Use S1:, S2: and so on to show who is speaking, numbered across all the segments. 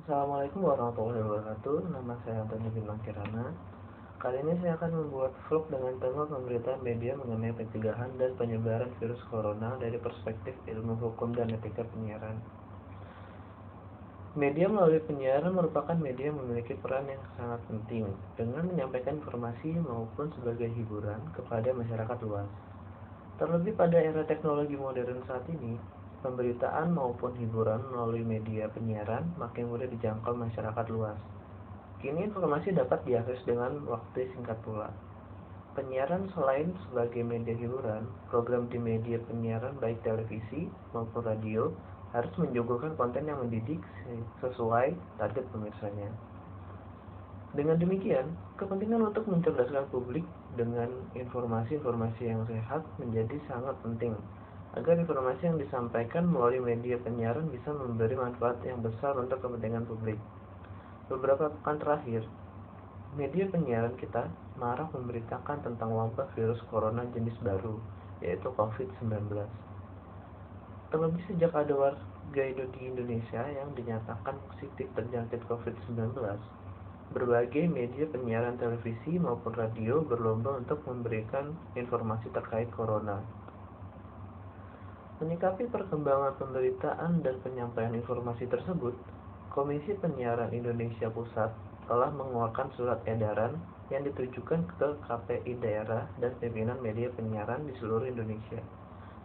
S1: Assalamualaikum warahmatullahi wabarakatuh. Nama saya Antoni Bintang Kirana. Kali ini saya akan membuat vlog dengan tema pemberitaan media mengenai pencegahan dan penyebaran virus corona dari perspektif ilmu hukum dan etika penyiaran. Media melalui penyiaran merupakan media yang memiliki peran yang sangat penting dengan menyampaikan informasi maupun sebagai hiburan kepada masyarakat luas. Terlebih pada era teknologi modern saat ini, pemberitaan maupun hiburan melalui media penyiaran makin mudah dijangkau masyarakat luas. Kini informasi dapat diakses dengan waktu singkat pula. Penyiaran selain sebagai media hiburan, program di media penyiaran baik televisi maupun radio harus menyuguhkan konten yang mendidik sesuai target pemirsanya. Dengan demikian, kepentingan untuk mencerdaskan publik dengan informasi-informasi yang sehat menjadi sangat penting agar informasi yang disampaikan melalui media penyiaran bisa memberi manfaat yang besar untuk kepentingan publik. Beberapa pekan terakhir, media penyiaran kita marak memberitakan tentang wabah virus corona jenis baru, yaitu COVID-19. Terlebih sejak ada warga di Indonesia yang dinyatakan positif terjangkit COVID-19, berbagai media penyiaran televisi maupun radio berlomba untuk memberikan informasi terkait corona. Menyikapi perkembangan pemberitaan dan penyampaian informasi tersebut, Komisi Penyiaran Indonesia Pusat telah mengeluarkan surat edaran yang ditujukan ke KPI daerah dan pimpinan media penyiaran di seluruh Indonesia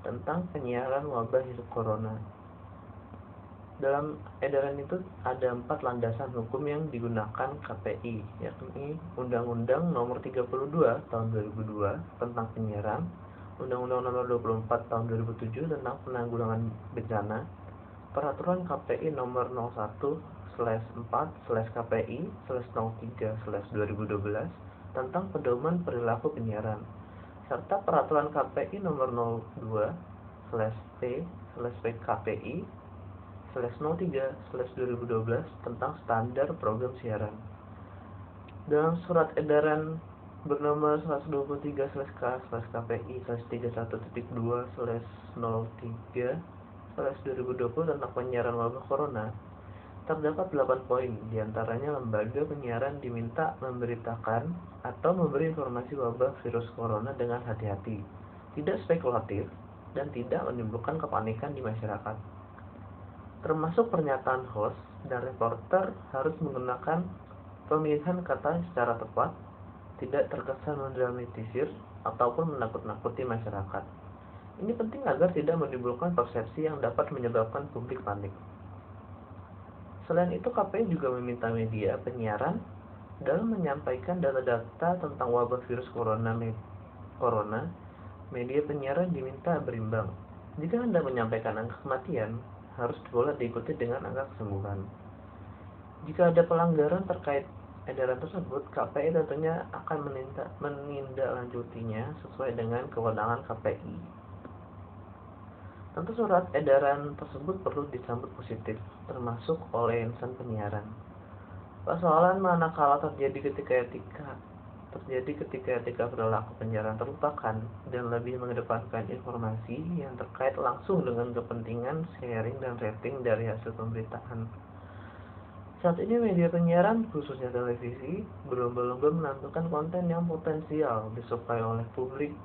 S1: tentang penyiaran wabah virus corona. Dalam edaran itu ada 4 landasan hukum yang digunakan KPI, yakni Undang-Undang Nomor 32 Tahun 2002 tentang penyiaran, Undang-Undang Nomor 24 Tahun 2007 tentang penanggulangan bencana, Peraturan KPI Nomor 01/4/KPI/03/2012 tentang pedoman perilaku penyiaran, serta Peraturan KPI Nomor 02/P/PKPI/03/2012 tentang standar program siaran. Dalam surat edaran bernomor 123/KPI/31.2/03/2020 tentang penyiaran wabah corona, terdapat 8 poin, diantaranya lembaga penyiaran diminta memberitakan atau memberi informasi wabah virus corona dengan hati-hati, tidak spekulatif, dan tidak menimbulkan kepanikan di masyarakat. Termasuk pernyataan host dan reporter harus menggunakan pemilihan kata secara tepat, tidak terkesan mendramatisir ataupun menakut-nakuti masyarakat. Ini penting agar tidak menimbulkan persepsi yang dapat menyebabkan publik panik. Selain itu, KPI juga meminta media penyiaran dalam menyampaikan data-data tentang wabah virus corona, media penyiaran diminta berimbang. Jika Anda menyampaikan angka kematian, harus pula diikuti dengan angka kesembuhan. Jika ada pelanggaran terkait edaran tersebut, KPI tentunya akan menindaklanjutinya sesuai dengan kewenangan KPI. Tentu surat edaran tersebut perlu disambut positif, termasuk oleh insan penyiaran. Persoalan manakala terjadi ketika perilaku penyiaran terlupakan dan lebih mengedepankan informasi yang terkait langsung dengan kepentingan sharing dan rating dari hasil pemberitaan. Saat ini media penyiaran, khususnya televisi, berlomba-lomba menampilkan konten yang potensial disukai oleh publik.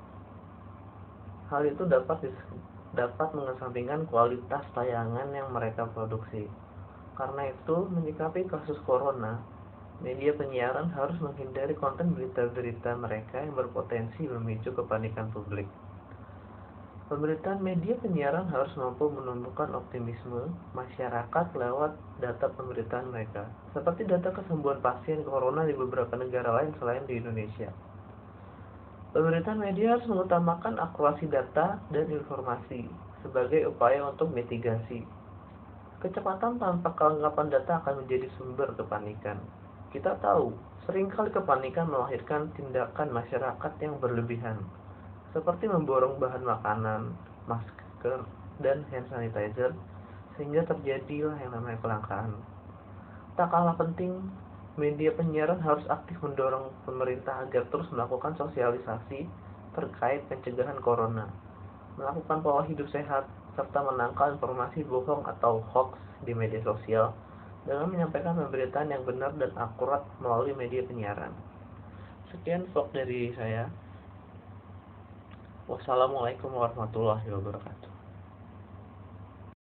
S1: Hal itu dapat mengesampingkan kualitas tayangan yang mereka produksi. Karena itu, menyikapi kasus corona, media penyiaran harus menghindari konten berita-berita mereka yang berpotensi memicu kepanikan publik. Pemberitaan media penyiaran harus mampu menumbuhkan optimisme masyarakat lewat data pemberitaan mereka, seperti data kesembuhan pasien corona di beberapa negara lain selain di Indonesia. Pemberitaan media harus mengutamakan akurasi data dan informasi sebagai upaya untuk mitigasi. Kecepatan tanpa kelengkapan data akan menjadi sumber kepanikan. Kita tahu, seringkali kepanikan melahirkan tindakan masyarakat yang berlebihan, seperti memborong bahan makanan, masker, dan hand sanitizer, sehingga terjadilah yang namanya kelangkaan. Tak kalah penting, media penyiaran harus aktif mendorong pemerintah agar terus melakukan sosialisasi terkait pencegahan corona, melakukan pola hidup sehat, serta menangkal informasi bohong atau hoax di media sosial dalam menyampaikan pemberitaan yang benar dan akurat melalui media penyiaran. Sekian vlog dari saya. Wassalamualaikum warahmatullahi wabarakatuh.